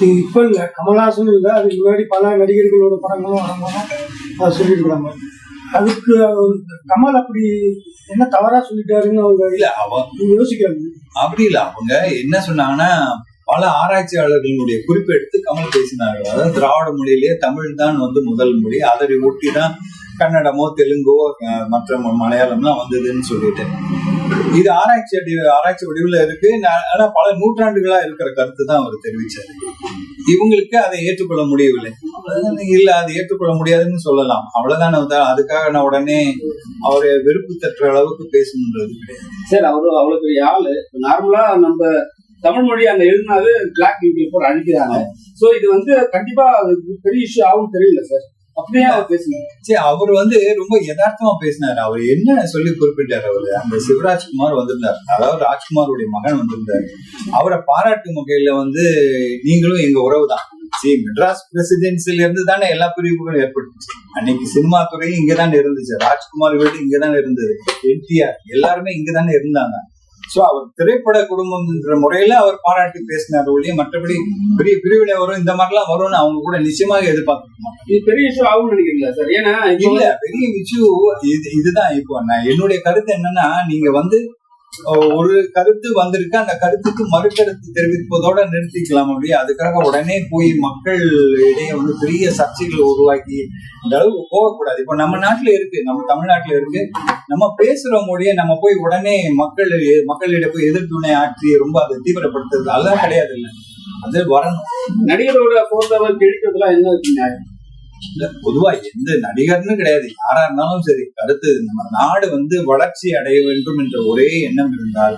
இப்போ இல்லை, கமல்ஹாசன் இல்லை, அதுக்கு முன்னாடி பல நடிகர்களோட படங்களும் வரணும் அதை சொல்லியிருக்கிறாங்க. அதுக்கு கமல் அப்படி என்ன தவறா சொல்லிட்டாருன்னு அவங்க இல்ல அவங்க யோசிக்கிறாங்க. அப்படி இல்ல, அவங்க என்ன சொன்னாங்கன்னா பல ஆராய்ச்சியாளர்களுடைய குறிப்பு எடுத்து கமல் பேசினார்கள். அதாவது திராவிட மொழியிலேயே தமிழ் தான் முதல் மொழி, அதை ஒட்டி தான் கன்னடமோ தெலுங்கோ மற்ற மலையாளம்லாம் வந்ததுன்னு சொல்லிட்டு இது ஆராய்ச்சி வடிவில் இருக்கு. ஆனா பல நூற்றாண்டுகளா இருக்கிற கருத்து தான் அவர் தெரிவிச்சாரு. இவங்களுக்கு அதை ஏற்றுக்கொள்ள முடியவில்லை. இல்ல அதை ஏற்றுக்கொள்ள முடியாதுன்னு சொல்லலாம், அவ்வளவுதான். அதுக்காக நான் உடனே அவரை வெறுப்பு தட்டுற அளவுக்கு பேசணுன்றது கிடையாது. சார், அவரு அவ்வளவு பெரிய ஆளு. நார்மலா நம்ம தமிழ் மொழி அங்க எழுதினாவே பிளாக் பீப்புள் போட்டு அழிக்கிறாங்க. சோ இது கண்டிப்பா பெரிய இஷ்யூ ஆகும் தெரியல சார். அப்படியே அவர் பேசுனார். சரி, அவர் ரொம்ப யதார்த்தமா பேசினாரு. அவர் என்ன சொல்லி குறிப்பிட்டாரு, அவரு அந்த சிவராஜ்குமார் வந்திருந்தார், அதாவது ராஜ்குமாருடைய மகன் வந்திருந்தாரு. அவரை பாராட்டும் வகையில நீங்களும் எங்க உறவு தான். மெட்ராஸ் பிரசிடென்சில இருந்து தானே எல்லா பிரிவுகளும் ஏற்பட்டுச்சு. அன்னைக்கு சினிமா துறையும் இங்கதானே இருந்துச்சு. ராஜ்குமார் வீடு இங்கதானே இருந்தது. என்டிஆர் எல்லாருமே இங்கதானே இருந்தாங்க. சோ அவர் திரைப்பட குடும்பம் என்ற முறையில அவர் பாராட்டி பேசினார் ஒழிய மற்றபடி பெரிய பிரிவினை வரும் இந்த மாதிரி எல்லாம் வரும்னு அவங்க கூட நிச்சயமாக எதிர்பார்க்க இது பெரிய இஷ்யூ ஆகும் நினைக்கிறீங்களா சார்? ஏன்னா இல்ல, பெரிய இஷ்யூ இதுதான். இப்போ நான் என்னுடைய கருத்து என்னன்னா, நீங்க ஒரு கருத்து வந்திருக்கு, அந்த கருத்துக்கு மறுக்கருத்து தெரிவிப்பதோட நிறுத்திக்கலாம் அப்படியே. அதுக்காக உடனே போய் மக்கள் இடையே பெரிய சர்ச்சைகளை உருவாக்கி இந்த அளவுக்கு போகக்கூடாது. இப்ப நம்ம நாட்டுல இருக்கு, நம்ம தமிழ்நாட்டுல இருக்கு, நம்ம பேசுற மொழியை நம்ம போய் உடனே மக்களிடையே போய் எதிர்த்துணை ஆற்றி ரொம்ப அதை தீவிரப்படுத்துறது அதெல்லாம் கிடையாது. இல்லை, அது வரணும். நடிகரோட போட்டோவை கிழிக்கிறதுலாம் என்ன இருக்குங்க? இல்ல, பொதுவா எந்த நடிகர்னு கிடையாது, யாரா இருந்தாலும் சரி, கருத்து நம்ம நாடு வளர்ச்சி அடைய வேண்டும் என்ற ஒரே எண்ணம் இருந்தால்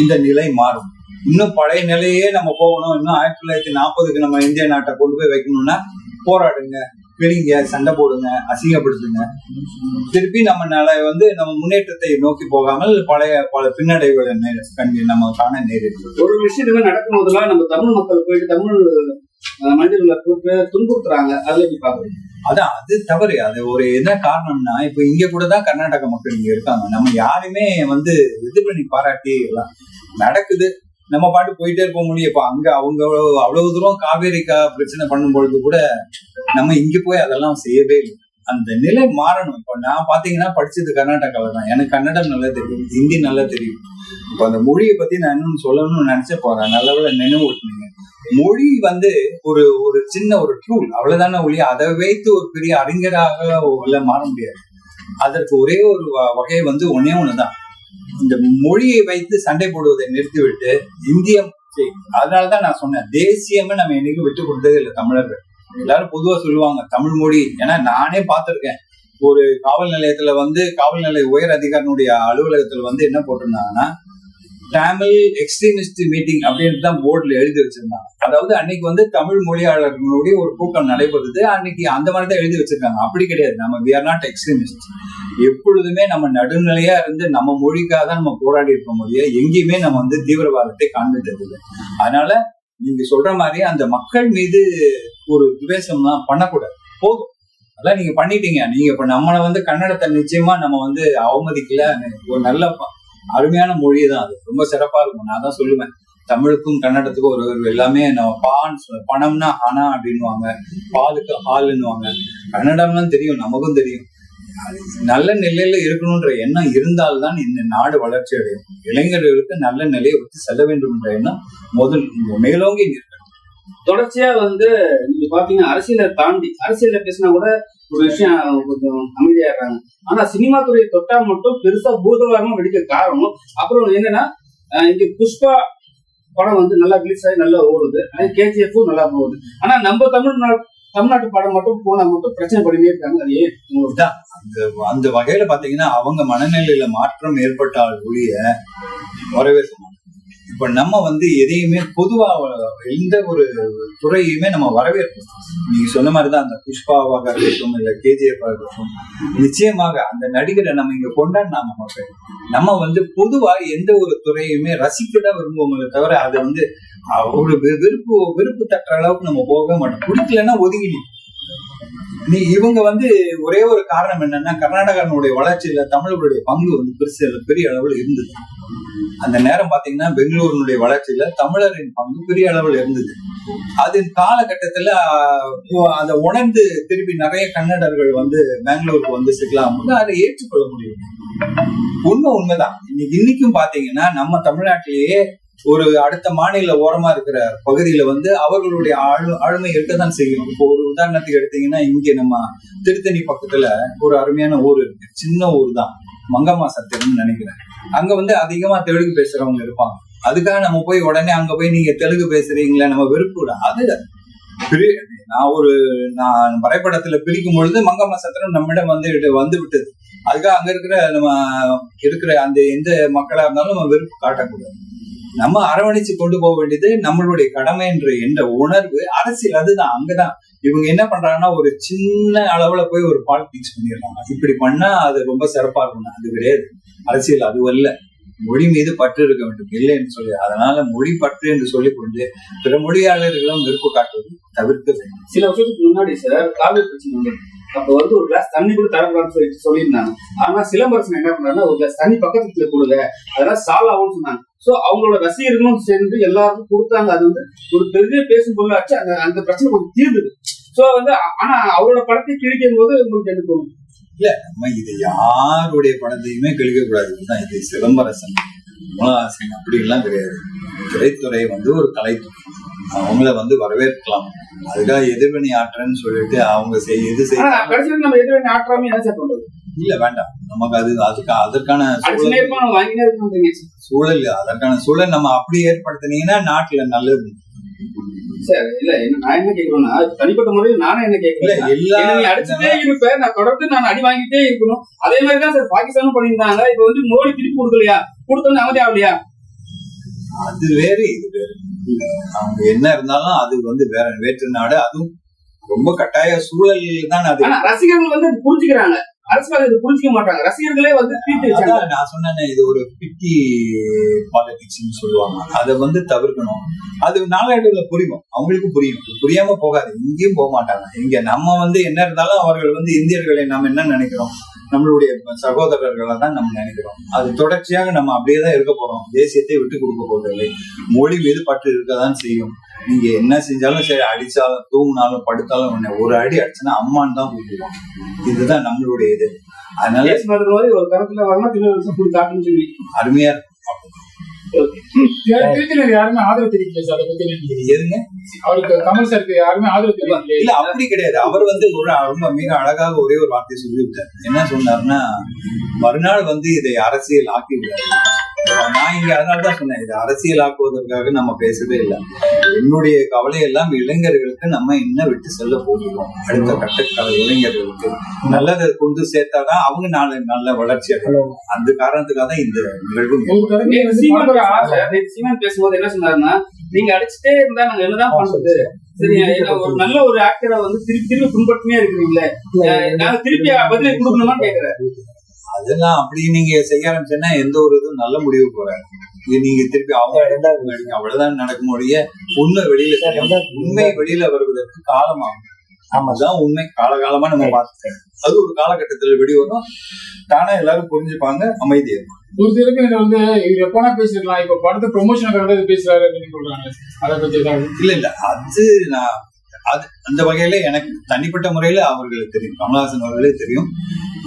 இந்த நிலை மாறும். இன்னும் பழைய நிலையே நம்ம போகணும், இன்னும் 1940க்கு நம்ம இந்திய நாட்டை கொண்டு போய் வைக்கணும்னா போராடுங்க, பிரிங்க, சண்டை போடுங்க, அசிங்கப்படுத்துங்க. திருப்பி நம்ம நம்ம முன்னேற்றத்தை நோக்கி போகாமல் பல பின்னடைவுகளை நம்ம காண நேரிடுது. ஒரு விஷயத்துக்கு நடக்கும் போதெல்லாம் நம்ம தமிழ் மக்கள் போயிட்டு தமிழ் மனிதர்களை துன்புறுத்துறாங்க. அதான் அது தவறு. அது ஒரு என்ன காரணம்னா, இப்ப இங்க கூட தான் கர்நாடக மக்கள் இங்க இருக்காங்க. நம்ம யாருமே இது பண்ணி பாராட்டி எல்லாம் நடக்குது, நம்ம பாட்டு போயிட்டே இருக்க முடியும். இப்ப அங்க அவங்க அவ்வளவு தூரம் காவேரிக்கா பிரச்சனை பண்ணும் பொழுது கூட நம்ம இங்க போய் அதெல்லாம் செய்யவே இல்லை. அந்த நிலை மாறணும். இப்ப நான் பாத்தீங்கன்னா படிச்சது கர்நாடகாவில தான். எனக்கு கன்னடம் நல்லா தெரியும், ஹிந்தி நல்லா தெரியும். இப்ப அந்த மொழியை பத்தி நான் இன்னும் சொல்லணும்னு நினைச்ச போறேன். நல்லவேளை நினைவு ஓட்டுனீங்க. மொழி ஒரு சின்ன ஒரு டூல், அவ்வளவுதானே ஒழிய அதை வைத்து ஒரு பெரிய அறிஞராக மாற முடியாது. அதற்கு ஒரே ஒரு வகை ஒன்னே ஒண்ணுதான், இந்த மொழியை வைத்து சண்டை போடுவதை நிறுத்திவிட்டு இந்தியம். அதனாலதான் நான் சொன்னேன், தேசியமே நம்ம என்னைக்கு விட்டு கொடுத்ததே இல்லை தமிழர்கள். எல்லாரும் பொதுவா சொல்லுவாங்க தமிழ் மொழி. ஏன்னா நானே பார்த்திருக்கேன், ஒரு காவல் நிலையத்துல காவல் நிலைய உயர் அதிகாரினுடைய அலுவலகத்துல என்ன போட்டிருந்தாங்கன்னா, தமிழ் எக்ஸ்ட்ரீமிஸ்ட் மீட்டிங் அப்படின்னு தான் போர்டுல எழுதி வச்சிருந்தாங்க. அதாவது அன்னைக்கு தமிழ் மொழியாளர்களுடைய ஒரு கூட்டம் நடைபெறுது, அன்னைக்கு அந்த மாதிரி தான் எழுதி வச்சிருக்காங்க. அப்படி கிடையாது, நம்ம we are not extremists. எப்பொழுதுமே நம்ம நடுநிலையா இருந்து நம்ம மொழிக்காக தான் நம்ம போராடி இருக்க முடியும். எங்கேயுமே நம்ம தீவிரவாதத்தை காண்பித்தது இல்லை. அதனால நீங்க சொல்ற மாதிரி அந்த மக்கள் மீது ஒரு துவேஷம்லாம் பண்ணக்கூடாது. போதும், அதான் நீங்க பண்ணிட்டீங்க. நீங்க இப்ப நம்மளை கன்னடத்தை நிச்சயமா நம்ம அவமதிக்கல. ஒரு நல்ல அருமையான மொழி தான், அது ரொம்ப சிறப்பா இருக்கும். நான் தான் சொல்லுவேன், தமிழுக்கும் கன்னடத்துக்கும் ஒரு எல்லாமே நம்ம பணம்னா ஹனா அப்படின்னுவாங்க, பாலுக்கு ஹால்னுவாங்க. கன்னடம்லாம் தெரியும், நமக்கும் தெரியும். நல்ல நிலையில இருக்கணும்ன்ற எண்ணம் இருந்தால்தான் இந்த நாடு வளர்ச்சி அடையும். இளைஞர்களுக்கு நல்ல நிலையை விட்டு செல்ல வேண்டும் என்ற எண்ணம் மேலோங்கி இருக்கணும். தொடர்ச்சியா நீங்க பாத்தீங்கன்னா அரசியலை தாண்டி அரசியல பேசினா கூட ஒரு விஷயம் கொஞ்சம் அமைதியாடுறாங்க. ஆனா சினிமா துறையை தொட்டா மட்டும் பெருசா பூதவாரமா வெடிக்க காரணம். அப்புறம் என்னன்னா, இங்க புஷ்பா படம் நல்லா ரிலீஸ் ஆகி நல்லா ஓடுது, கேஜிஎஃப்பும் நல்லா போகுது. ஆனா நம்ம தமிழ்நாட்டு படம் மட்டும் போனா மட்டும் பிரச்சனை பண்ணிட்டே இருக்காங்க. அது ஏன்? அந்த வகையில பாத்தீங்கன்னா அவங்க மனநிலையில மாற்றம் ஏற்பட்டால் ஒழிய வரவேற்க மாட்டோம். இப்ப நம்ம எதையுமே பொதுவா எந்த ஒரு துறையுமே நம்ம வரவேற்போம். நீங்க சொன்ன மாதிரிதான் அந்த புஷ்பாவாக இருக்கட்டும், இல்ல கேஜிஎஃப் இருக்கட்டும், நிச்சயமாக அந்த நடிகரை நம்ம இங்க கொண்டாடினாங்க மக்கள். நம்ம பொதுவா எந்த ஒரு துறையுமே ரசிக்கதான் விரும்புவோமே தவிர அதை ஒரு வெறுப்பு தட்டுற அளவுக்கு நம்ம போகவே மாட்டோம். பிடிக்கலன்னா ஒதுங்கி இவங்க வந்து ஒரே ஒரு காரணம் என்னன்னா, கர்நாடகாவுடைய வளர்ச்சியில தமிழர்களுடைய பங்கு வந்து பெரிய அளவில் இருந்தது. அந்த நேரம் பாத்தீங்கன்னா பெங்களூருடைய வளர்ச்சியில தமிழரின் பங்கு பெரிய அளவில் இருந்தது. அது காலகட்டத்துல அதை உணர்ந்து திருப்பி நிறைய கன்னடர்கள் வந்து பெங்களூருக்கு வந்து செட்டில் ஆகும்போது அதை ஏற்றுக்கொள்ள முடியும். உண்மைதான். இன்னைக்கும் பாத்தீங்கன்னா நம்ம தமிழ்நாட்டிலேயே ஒரு அடுத்த மாநில ஓரமா இருக்கிற பகுதியில வந்து அவர்களுடைய ஆளுமை இருக்கதான் செய்யும். இப்போ ஒரு உதாரணத்துக்கு எடுத்தீங்கன்னா, இங்க நம்ம திருத்தணி பக்கத்துல ஒரு அருமையான ஊர் இருக்கு, சின்ன ஊர் தான், மங்கம்மா சத்திரம்னு நினைக்கிறேன். அங்க வந்து அதிகமா தெலுங்கு பேசுறவங்க இருப்பாங்க. அதுக்காக நம்ம போய் உடனே அங்க போய் நீங்க தெலுங்கு பேசுறீங்களா நம்ம வெறுப்பு. அது நான் வரைபடத்துல பிரிக்கும் பொழுது மங்கம்மா சத்திரம் நம்மிடம் வந்து விட்டது. அதுக்காக அங்க இருக்கிற அந்த எந்த மக்களா இருந்தாலும் நம்ம வெறுப்பு காட்டக்கூடாது. நம்ம அரவணைச்சு கொண்டு போக வேண்டியது நம்மளுடைய கடமை என்ற உணர்வு. அரசியல் அதுதான். அங்கதான் இவங்க என்ன பண்றாங்கன்னா, ஒரு சின்ன அளவுல போய் ஒரு பாலிடிக்ஸ் பண்ணிடுறாங்க. இப்படி பண்ணா அது ரொம்ப சிறப்பா இருக்கணும். அது கிடையாது. அரசியல் அதுவல்ல. மொழி மீது பற்று இருக்க வேண்டும், இல்லை என்று சொல்லி, அதனால மொழி பற்று என்று சொல்லிக் கொண்டு பிற மொழியாளர்களும் வெறுப்பு காட்டுவது தவிர்க்க வேண்டும். சில வருஷத்துக்கு முன்னாடி சார் காவிரி பிரச்சனை வந்து அப்ப வந்து ஒரு கிளாஸ் தண்ணி கூட தரக்கூடாதுன்னு சொல்லியிருந்தாங்க. ஆனா சிலம்பரசன் என்ன பண்ணாருன்னா, ஒரு கிளாஸ் தண்ணி பக்கத்துல கொடுங்க, அதெல்லாம் சால் ஆகும்னு சொன்னாங்க. சோ அவங்களோட ரசிகர்களும் சேர்ந்து எல்லாருக்கும் கொடுத்தாங்க. அது வந்து ஒரு பெரிய பேசும் பொருளாச்சு. அந்த பிரச்சனை கொஞ்சம் தீர்ந்தது. சோ வந்து ஆனா அவரோட படத்தை கிழிக்கும் போது உங்களுக்கு என்ன தோணும்? இல்ல, நம்ம இது யாருடைய படத்தையுமே கிழிக்க கூடாது. இது சிலம்பரசன், கமலஹாசன் அப்படி எல்லாம் கிடையாது. திரைத்துறை வந்து ஒரு கலைத்துறை. அவங்கள வந்து வரவேற்கலாம். அதுக்காக எதிர்வினை ஆற்றன்னு சொல்லிட்டு அவங்க நம்ம எதிர்வினை ஆற்றாம என்ன சார் பண்றது? இல்ல, வேண்டாம். நமக்கு அதற்கான சூழல் அதற்கான சூழல் நம்ம அப்படி ஏற்படுத்தினீங்கன்னா நாட்டுல நல்லது. சார் இல்ல, நான் என்ன கேட்கணும்னா, தனிப்பட்ட முறையில் நானும் என்ன கேட்கல, அடிச்சுட்டே இருப்பேன், நான் தொடர்ந்து நான் அடி வாங்கிட்டே இருக்கணும். அதே மாதிரிதான் சார் பாகிஸ்தானும் பண்ணியிருந்தாங்க. இப்ப வந்து மோடி திருப்பி கொடுக்கலையா, கொடுத்தோன்னு அமைதி ஆகலையா? அது வேறு, இது வேறு. அவங்க என்ன இருந்தாலும் அது வந்து வேற வேற்று நாடு. அதுவும் ரொம்ப கட்டாய சூழல் தான். அது ரசிகர்கள் வந்து புரிஞ்சுக்கிறாங்க, அரசியல் புரிஞ்சுக்க மாட்டாங்க. ரசிகர்களே வந்து நான் சொன்னேன், இது ஒரு பிட்டி பாலிடிக்ஸ் சொல்லுவாங்க. அதை வந்து தவிர்க்கணும். அது நாளடைவுல புரியும், அவங்களுக்கும் புரியும். புரியாம போகாது, இங்கேயும் போக மாட்டாங்க. இங்க நம்ம வந்து என்ன இருந்தாலும் அவர்கள் வந்து இந்தியர்களை நம்ம என்ன நினைக்கிறோம், நம்மளுடைய சகோதரர்களை தான் நம்ம நினைக்கிறோம். அது தொடர்ச்சியாக நம்ம அப்படியேதான் இருக்க போறோம். தேசியத்தை விட்டு கொடுக்க போவதில்லை. மொழி மீது பற்று இருக்கதான் செய்யும். நீங்க என்ன செஞ்சாலும் சரி, அடிச்சாலும் தூங்கினாலும் படுத்தாலும் ஒரு அடி அடிச்சுன்னா அம்மான்னு தான் கூப்பிடுவோம். இதுதான் நம்மளுடைய இது. அதனால ஒரு கருத்துல வரணும், அருமையா இருக்கும். யாருமே ஆதரவு தெரிவிக்கல சார். அதை பத்தி எதுங்க, அவருக்கு கமல் சாருக்கு யாருமே ஆதரவு தெரிவிக்கல. இல்ல, அப்படி கிடையாது. அவர் வந்து ரொம்ப மிக அழகாக ஒரே ஒரு வார்த்தை சொல்லிவிட்டார். என்ன சொன்னார்னா, மறுநாள் வந்து இதை அரசியல் ஆக்கி விடாது. நான் இங்க அதனாலதான் சொன்னேன், இது அரசியல் ஆக்குவதற்காக நம்ம பேசவே இல்லை. என்னுடைய கவலை எல்லாம் இளைஞர்களுக்கு நம்ம என்ன விட்டு செல்ல போகிறோம். அடுத்த கட்டக்கால இளைஞர்களுக்கு நல்லதை கொண்டு சேர்த்தாதான் அவங்க நல்ல வளர்ச்சி அடையும். அந்த காரணத்துக்காக தான் இந்த நிகழ்வு. சீமான் பேசும்போது என்ன சொன்னாருன்னா, நீங்க அடிச்சுட்டே இருந்தா நாங்க என்னதான் பண்றது, சரி ஒரு நல்ல ஒரு ஆக்டரை வந்து திருப்பி பின்பற்றினே இருக்கிறீங்களே, நாங்க திருப்பி பதிலை கொடுக்கணுமான்னு கேக்குறேன். அதெல்லாம் அப்படி நீங்க செய்ய ஆரம்பிச்சேன்னா எந்த ஒரு இதுவும் நல்ல முடிவு போறாரு. நீங்க திருப்பி அவங்க அவ்வளவுதான் நடக்கும். உண்மை வெளியில வருவதற்கு காலமாகும். அதுதான் உண்மை. காலகாலமா நம்ம பார்த்துட்டோம். அது ஒரு காலகட்டத்துல வெளிவரும், தானே எல்லாரும் புரிஞ்சுப்பாங்க, அமைதியா இருக்கும். ஒரு சிலருக்கு வந்து இவர் எப்போனா பேசிருக்கலாம், இப்ப படத்தை ப்ரொமோஷன் பேசுறாரு அப்படின்னு சொல்றாங்க. அதை பத்தி இல்ல அது அந்த வகையில எனக்கு தனிப்பட்ட முறையில அவர்களுக்கு தெரியும், கமலஹாசன் அவர்களே தெரியும்.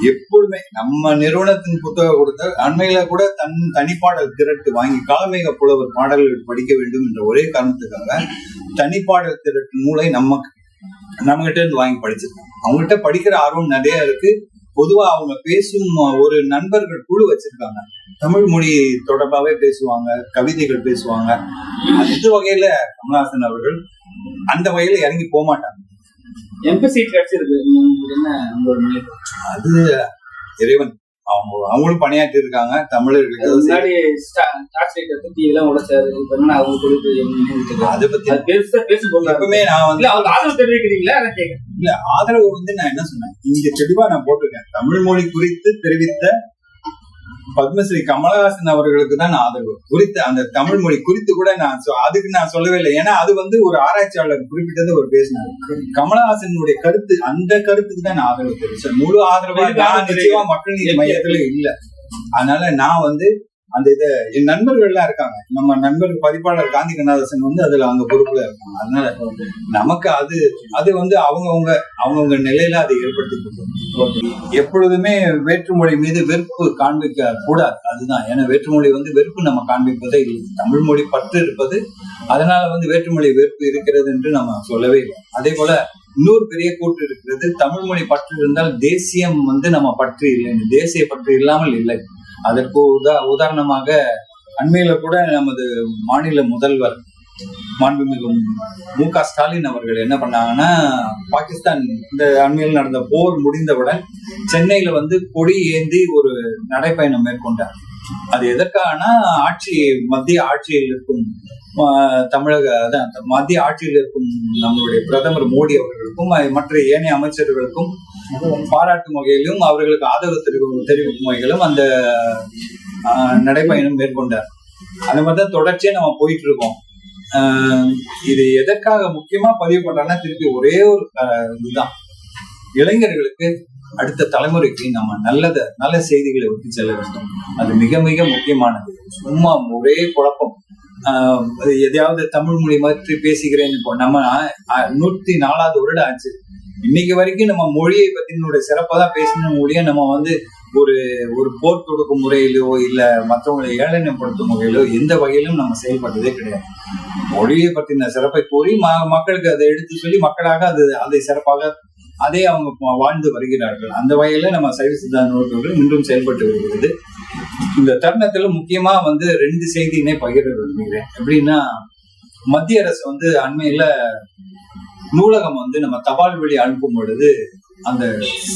எப்பொழுதுமே நம்ம நிறுவனத்தின் புத்தகம் கொடுத்த அண்மையில கூட தனிப்பாடல் திரட்டு வாங்கி காலமேக புலவர் பாடல்கள் படிக்க வேண்டும் என்ற ஒரே காரணத்துக்காக தனிப்பாடல் திரட்டு நூலை நம்ம கிட்ட இருந்து வாங்கி படிச்சிருக்கோம். அவங்ககிட்ட படிக்கிற ஆர்வம் நிறைய இருக்கு. பொதுவா அவங்க பேசும் ஒரு நண்பர்கள் குழு வச்சிருக்காங்க. தமிழ் மொழி தொடர்பாவே பேசுவாங்க, கவிதைகள் பேசுவாங்க. அந்த வகையில கமலஹாசன் அவர்கள் அந்த வகையில இறங்கி போக மாட்டாங்க. அது இறைவன், அவங்களும் பணியாற்றி இருக்காங்க. தமிழர்களுக்கு அதை பத்தி எப்பவுமே நான் வந்து இல்ல ஆதரவு வந்து நான் என்ன சொன்னேன், இங்க தெளிவா நான் போட்டிருக்கேன். தமிழ் மொழி குறித்து தெரிவித்த பத்மஸ்ரீ கமலஹாசன் அவர்களுக்கு தான் நான் ஆதரவு குறித்து அந்த தமிழ் மொழி குறித்து கூட அதுக்கு நான் சொல்லவே இல்லை. ஏன்னா அது வந்து ஒரு ஆராய்ச்சியாளர் குறிப்பிட்டது ஒரு பேசினார். கமலஹாசனுடைய கருத்து, அந்த கருத்துக்கு தான் நான் ஆதரவு தெரிவிச்சேன். முழு ஆதரவா நான் நிச்சயமா மக்கள் நீதி மையத்துல இல்ல. அதனால நான் வந்து அந்த இதை என் நண்பர்கள் எல்லாம் இருக்காங்க. நம்ம நண்பர் பதிப்பாளர் காந்தி கண்ணதாசன் வந்து அதுல அவங்க பொறுப்புல இருக்காங்க. அதனால நமக்கு அது வந்து அவங்கவுங்க நிலையில அதை ஏற்படுத்தி கொடுக்கும். எப்பொழுதுமே வேற்றுமொழி மீது வெறுப்பு காண்பிக்க கூடாது. அதுதான். ஏன்னா வேற்றுமொழி வந்து வெறுப்பு நம்ம காண்பிப்பதே இல்லை. தமிழ் மொழி பற்று இருப்பது, அதனால வந்து வேற்றுமொழி வெறுப்பு இருக்கிறது என்று நம்ம சொல்லவே இல்லை. அதே போல இன்னொரு பெரிய கூற்று இருக்கிறது, தமிழ் மொழி பற்று இருந்தால் தேசியம் வந்து நம்ம பற்று இல்லை, தேசிய பற்று இல்லாமல் இல்லை. அதற்கு உதாரணமாக அண்மையில கூட நமது மாநில முதல்வர் மாண்புமிகு மு.க. ஸ்டாலின் அவர்கள் என்ன பண்ணாங்கன்னா, பாகிஸ்தான் இந்த அண்மையில் நடந்த போர் முடிந்தவுடன் சென்னையில வந்து கொடி ஏந்தி ஒரு நடைப்பயணம் மேற்கொண்டார். அது எதற்காகனா, மத்திய ஆட்சியில் இருக்கும் மத்திய ஆட்சியில் இருக்கும் நம்மளுடைய பிரதமர் மோடி அவர்களுக்கும் மற்ற ஏனைய அமைச்சர்களுக்கும் பாராட்டும் வகையிலும் அவர்களுக்கு ஆதரவு தெரிவிக்கும் வகையிலும் அந்த நடைபயணம் மேற்கொண்டார். அந்த மாதிரிதான் தொடர்ச்சியா நம்ம போயிட்டு இருக்கோம். இது எதற்காக முக்கியமா பதிவு பண்றாங்கன்னா, திருப்பி ஒரே ஒரு இதுதான், இளைஞர்களுக்கு அடுத்த தலைமுறைக்கு நம்ம நல்ல செய்திகளை ஒட்டி செல்ல வேண்டும். அது மிக மிக முக்கியமானது. சும்மா ஒரே குழப்பம், எதையாவது தமிழ் மொழி மாதிரி பேசுகிறேன். இப்போ நம்ம 104வது வருடம் ஆச்சு. இன்னைக்கு வரைக்கும் நம்ம மொழியை பத்தினுடைய சிறப்பா தான் பேசணும் மொழியை நம்ம வந்து ஒரு போர் தொடுக்கும் முறையிலோ இல்ல மற்றவங்களை ஏளனப்படுத்தும் வகையிலோ எந்த வகையிலும் நம்ம செயல்பட்டதே கிடையாது. மொழியை பற்றின சிறப்பை கூறி மக்களுக்கு அதை எடுத்து சொல்லி மக்களாக அதை சிறப்பாக அதே அவங்க வாழ்ந்து வருகிறார்கள். அந்த வகையில நம்ம சைவ சித்தாந்த நூல்கள் இன்றும் செயல்பட்டு வருகிறது. இந்த தருணத்துல முக்கியமா வந்து 2 செய்தியினை பகிர விரும்புகிறேன். எப்படின்னா, மத்திய அரசு வந்து அண்மையில நூலகம் வந்து நம்ம தபால் வழி அனுப்பும் பொழுது அந்த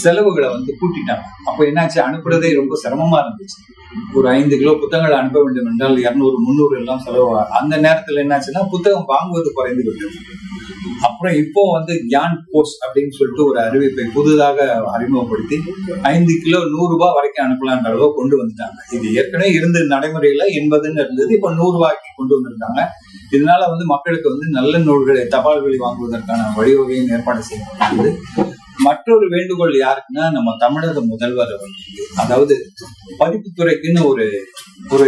செலவுகளை வந்து கூட்டிட்டாங்க. அப்ப என்னாச்சு, அனுப்புறதே ரொம்ப சிரமமா இருந்துச்சு. ஒரு 5 கிலோ புத்தகங்கள் அனுப்ப வேண்டும் என்றால் 200, 300 எல்லாம் செலவு. அந்த நேரத்துல என்னாச்சுன்னா புத்தகம் வாங்குவது குறைந்து விட்டது. அப்புறம் இப்போ வந்து கியான் போஸ்ட் அப்படின்னு சொல்லிட்டு ஒரு அறிவிப்பை புதுதாக அறிமுகப்படுத்தி 5 கிலோ 100 ரூபாய் வரைக்கும் அனுப்பலான்ற அளவு கொண்டு வந்துட்டாங்க. இது ஏற்கனவே இருந்த நடைமுறையில 80ன்னு இருந்தது, இப்ப 100 ரூபாய்க்கு கொண்டு வந்திருக்காங்க. இதனால வந்து மக்களுக்கு வந்து நல்ல நூல்களை தபால் வழி வாங்குவதற்கான வழிவகையும் ஏற்பாடு செய்யப்பட்டது. மற்றொரு வேண்டுகோள் யாருக்குன்னா, நம்ம தமிழக முதல்வர் அவர்களுக்கு, அதாவது பதிப்புத்துறைக்குன்னு ஒரு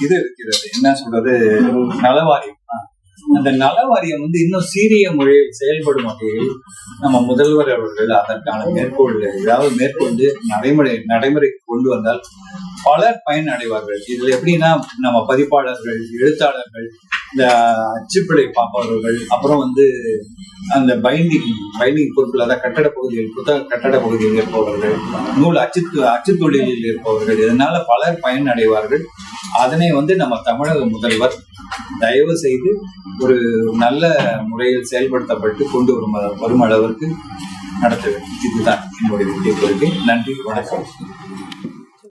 இது இருக்கிறது, என்ன சொல்றது, நலவாரியம். அந்த நலவாரியம் வந்து இன்னும் சீரிய முறையில் செயல்படும் வகையில் நம்ம முதல்வர் அவர்கள் அதற்கான ஏதாவது மேற்கொண்டு நடைமுறைக்கு கொண்டு வந்தால் பலர் பயன் அடைவார்கள். இதுல எப்படின்னா, நம்ம பதிப்பாளர்கள், எழுத்தாளர்கள், இந்த அச்சுப்பிழை பார்ப்பவர்கள், அப்புறம் வந்து அந்த பைண்டிங் பொருட்கள், அதாவது புத்தக கட்டட பகுதியில் இருப்பவர்கள், நூல் அச்சு தொழிலில் இருப்பவர்கள், இதனால பலர் பயன் அடைவார்கள். அதனை வந்து நம்ம தமிழக முதல்வர் தயவு செய்து ஒரு நல்ல முறையில் செயல்படுத்தப்பட்டு கொண்டு வரும் அளவிற்கு நடத்த வேண்டும். இதுதான் என்னுடைய முக்கிய கோரிக்கை. நன்றி, வணக்கம்.